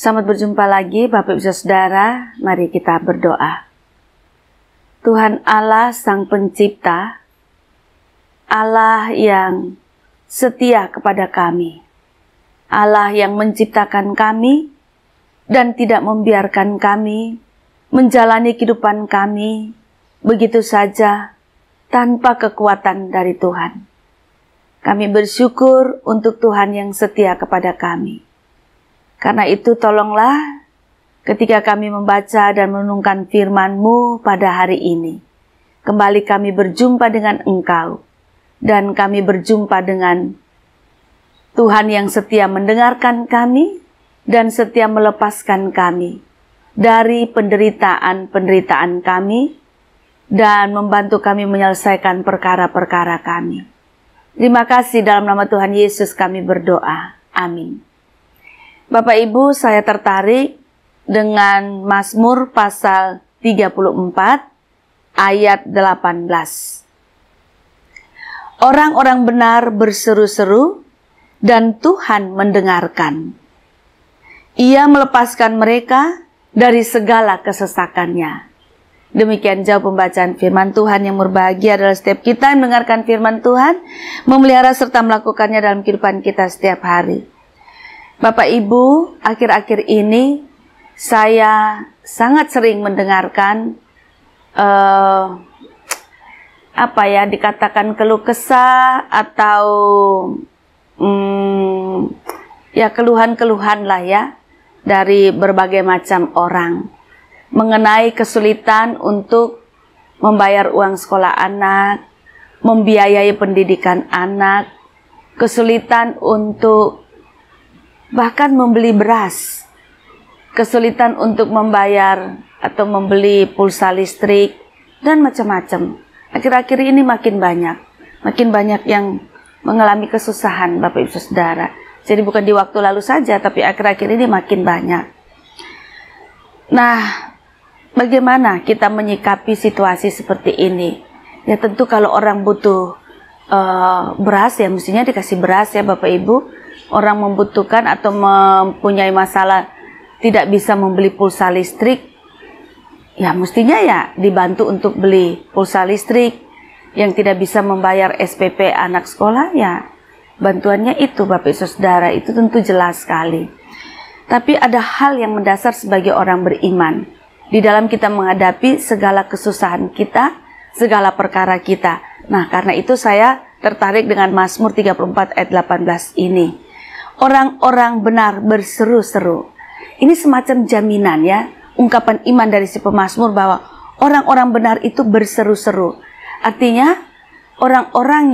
Selamat berjumpa lagi Bapak Ibu Saudara, mari kita berdoa. Tuhan Allah Sang Pencipta, Allah yang setia kepada kami, Allah yang menciptakan kami dan tidak membiarkan kami menjalani kehidupan kami begitu saja tanpa kekuatan dari Tuhan. Kami bersyukur untuk Tuhan yang setia kepada kami. Karena itu tolonglah ketika kami membaca dan merenungkan firman-Mu pada hari ini. Kembali kami berjumpa dengan Engkau. Dan kami berjumpa dengan Tuhan yang setia mendengarkan kami dan setia melepaskan kami dari penderitaan-penderitaan kami dan membantu kami menyelesaikan perkara-perkara kami. Terima kasih, dalam nama Tuhan Yesus kami berdoa. Amin. Bapak Ibu, saya tertarik dengan Mazmur pasal 34 ayat 18. Orang-orang benar berseru-seru dan Tuhan mendengarkan. Ia melepaskan mereka dari segala kesesakannya. Demikian jauh pembacaan firman Tuhan. Yang berbahagia adalah setiap kita yang mendengarkan firman Tuhan, memelihara serta melakukannya dalam kehidupan kita setiap hari. Bapak Ibu, akhir-akhir ini saya sangat sering mendengarkan dikatakan keluh kesah atau keluhan-keluhan lah ya dari berbagai macam orang mengenai kesulitan untuk membayar uang sekolah anak, membiayai pendidikan anak, kesulitan untuk bahkan membeli beras, kesulitan untuk membayar atau membeli pulsa listrik, dan macam-macam. Akhir-akhir ini makin banyak yang mengalami kesusahan Bapak Ibu Saudara. Jadi bukan di waktu lalu saja, tapi akhir-akhir ini makin banyak. Nah, bagaimana kita menyikapi situasi seperti ini? Ya tentu kalau orang butuh beras, ya mestinya dikasih beras ya Bapak Ibu. Orang membutuhkan atau mempunyai masalah tidak bisa membeli pulsa listrik, ya mestinya ya dibantu untuk beli pulsa listrik. Yang tidak bisa membayar SPP anak sekolah, ya bantuannya itu Bapak Ibu Saudara, itu tentu jelas sekali. Tapi ada hal yang mendasar sebagai orang beriman di dalam kita menghadapi segala kesusahan kita, segala perkara kita. Nah, karena itu saya tertarik dengan Mazmur 34 ayat 18 ini. Orang-orang benar berseru-seru. Ini semacam jaminan ya, ungkapan iman dari si pemazmur bahwa orang-orang benar itu berseru-seru. Artinya orang-orang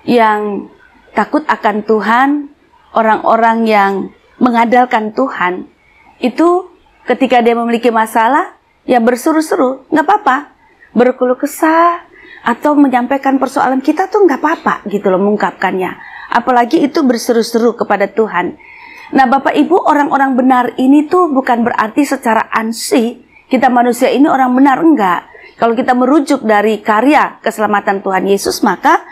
yang takut akan Tuhan, orang-orang yang mengandalkan Tuhan, itu ketika dia memiliki masalah, ya berseru-seru, nggak apa-apa. Berkeluh kesah atau menyampaikan persoalan kita tuh nggak apa-apa gitu loh mengungkapkannya. Apalagi itu berseru-seru kepada Tuhan. Nah Bapak Ibu, orang-orang benar ini tuh bukan berarti secara ansih kita manusia ini orang benar, enggak. Kalau kita merujuk dari karya keselamatan Tuhan Yesus, maka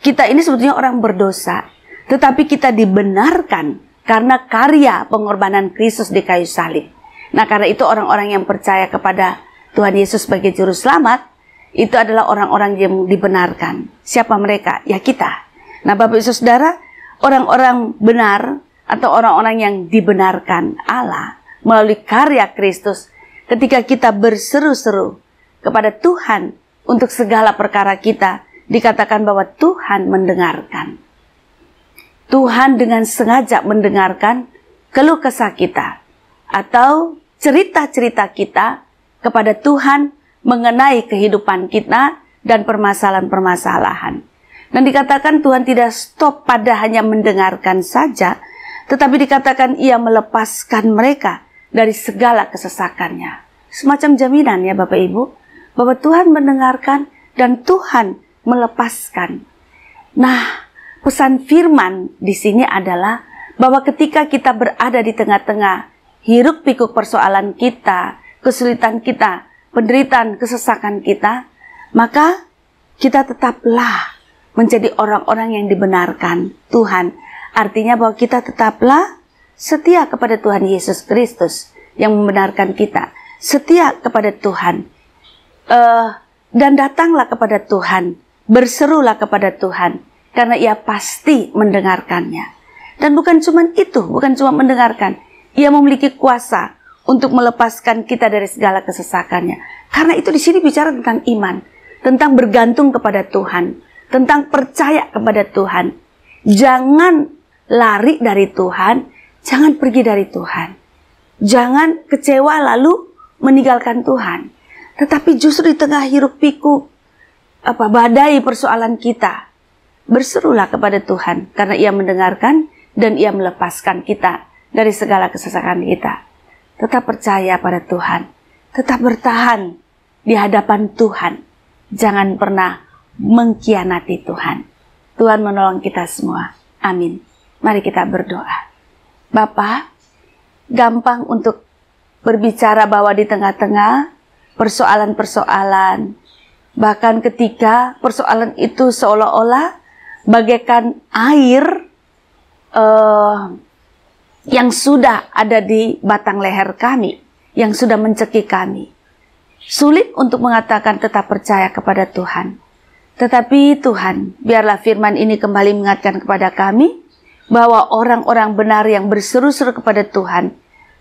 kita ini sebetulnya orang berdosa. Tetapi kita dibenarkan karena karya pengorbanan Kristus di kayu salib. Nah karena itu orang-orang yang percaya kepada Tuhan Yesus sebagai juru selamat, itu adalah orang-orang yang dibenarkan. Siapa mereka? Ya kita. Nah Bapak Ibu Saudara, orang-orang benar atau orang-orang yang dibenarkan Allah melalui karya Kristus, ketika kita berseru-seru kepada Tuhan untuk segala perkara kita, dikatakan bahwa Tuhan mendengarkan. Tuhan dengan sengaja mendengarkan keluh kesah kita atau cerita-cerita kita kepada Tuhan mengenai kehidupan kita dan permasalahan-permasalahan. Dan dikatakan Tuhan tidak stop pada hanya mendengarkan saja, tetapi dikatakan ia melepaskan mereka dari segala kesesakannya. Semacam jaminan ya Bapak Ibu, bahwa Tuhan mendengarkan dan Tuhan melepaskan. Nah, pesan firman di sini adalah bahwa ketika kita berada di tengah-tengah hiruk pikuk persoalan kita, kesulitan kita, penderitaan, kesesakan kita, maka kita tetaplah menjadi orang-orang yang dibenarkan Tuhan. Artinya bahwa kita tetaplah setia kepada Tuhan Yesus Kristus yang membenarkan kita, setia kepada Tuhan, dan datanglah kepada Tuhan, berserulah kepada Tuhan, karena Ia pasti mendengarkannya. Dan bukan cuma itu, bukan cuma mendengarkan, Ia memiliki kuasa untuk melepaskan kita dari segala kesesakannya. Karena itu di sini bicara tentang iman, tentang bergantung kepada Tuhan, tentang percaya kepada Tuhan. Jangan lari dari Tuhan, jangan pergi dari Tuhan. Jangan kecewa lalu meninggalkan Tuhan. Tetapi justru di tengah hiruk pikuk badai persoalan kita, berserulah kepada Tuhan, karena Ia mendengarkan dan Ia melepaskan kita dari segala kesesakan kita. Tetap percaya pada Tuhan, tetap bertahan di hadapan Tuhan. Jangan pernah mengkhianati Tuhan. Tuhan menolong kita semua. Amin. Mari kita berdoa. Bapa, gampang untuk berbicara bahwa di tengah-tengah persoalan-persoalan, bahkan ketika persoalan itu seolah-olah bagaikan air yang sudah ada di batang leher kami, yang sudah mencekik kami. Sulit untuk mengatakan tetap percaya kepada Tuhan. Tetapi Tuhan, biarlah firman ini kembali mengingatkan kepada kami bahwa orang-orang benar yang berseru-seru kepada Tuhan,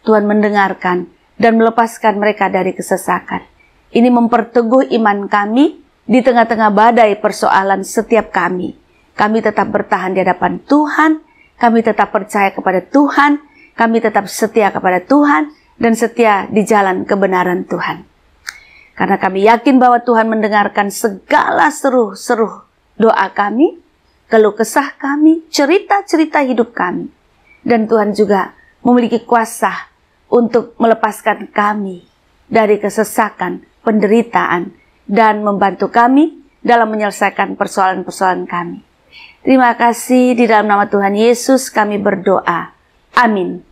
Tuhan mendengarkan dan melepaskan mereka dari kesesakan. Ini memperteguh iman kami di tengah-tengah badai persoalan setiap kami. Kami tetap bertahan di hadapan Tuhan, kami tetap percaya kepada Tuhan, kami tetap setia kepada Tuhan, dan setia di jalan kebenaran Tuhan. Karena kami yakin bahwa Tuhan mendengarkan segala seru-seru doa kami, keluh kesah kami, cerita-cerita hidup kami. Dan Tuhan juga memiliki kuasa untuk melepaskan kami dari kesesakan, penderitaan, dan membantu kami dalam menyelesaikan persoalan-persoalan kami. Terima kasih, di dalam nama Tuhan Yesus kami berdoa. Amin.